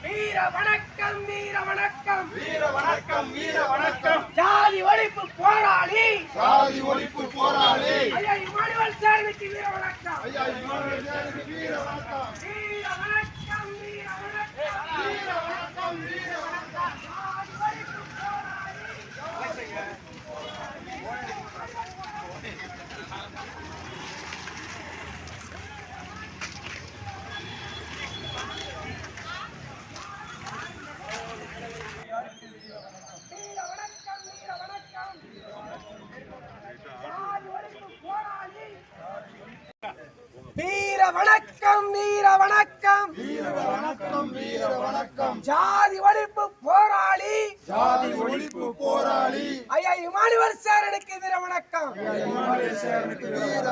வீர வணக்கம் வீர வணக்கம் வீர வணக்கம் வீர வணக்கம் ஜாதி ஒழிப்பு போராளி ஐயா இமானுவேல் சாருக்கு வீர வணக்கம் வீர வணக்கம் வீர வணக்கம் வீர வணக்கம் வீர வணக்கம் ஜாதி ஒழிப்பு போராளி வீர வணக்கம் வீர வணக்கம் வீர வணக்கம் வீர வணக்கம் ஜாதி ஒழிப்பு போராளி ஐயா இமானுவேல் சாருக்கு வீர வணக்கம் வீர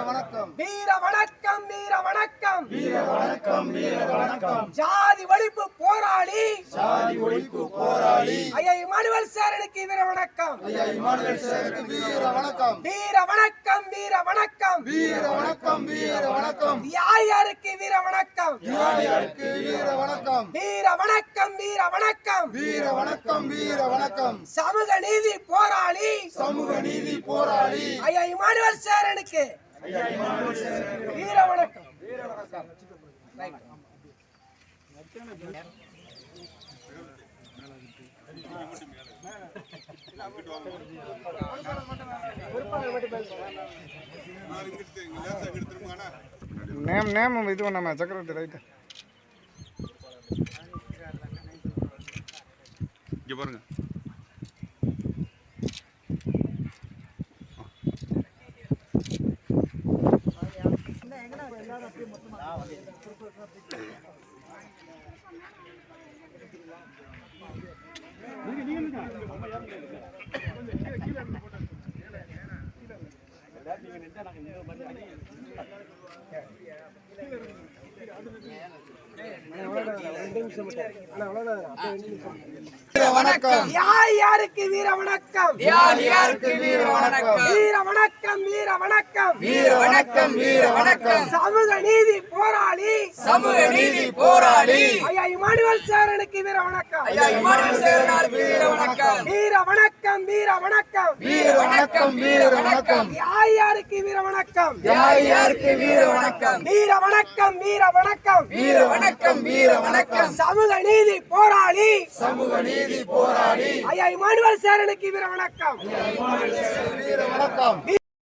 வணக்கம் வீர வணக்கம் வீர வணக்கம் வீர வணக்கம் வீர வணக்கம் ஜாதி ஒழிப்பு போராளி ஐயா இமானுவேல் சாருக்கு வீர வணக்கம் வீர வணக்கம் வீர வணக்கம் வீர வணக்கம் வீர வணக்கம் வீர வணக்கம் யாருக்கு வீர வணக்கம் வீர வணக்கம் வீர வணக்கம் வீர வணக்கம் வீர வணக்கம் வீர வணக்கம் சமூக நீதி போராளி ஐயா இமானுவேல் சாருக்கு வீர வணக்கம் வீர வணக்கம் நேம் இது நம்ம சக்கரவர்த்தி ரைட் இங்க பாருங்க. யாருக்கு வீர வணக்கம் வீர வணக்கம் வீர வணக்கம் வீர வணக்கம் வீர வணக்கம் சமூக நீதி போராளி ஐயா இமானுவேல் சாருக்கு வீர வணக்கம் வீர வணக்கம் வீர வணக்கம் வீர வணக்கம் வீர வணக்கம் வீர வணக்கம் யாருக்கு வீர வணக்கம் வீர வணக்கம் வீர வணக்கம் வீர வணக்கம் வீர வணக்கம் வீர வணக்கம் சமூக நீதி போராளி ஐயா இமானுவேல் சாருக்கு வீர வணக்கம் வீர வணக்கம்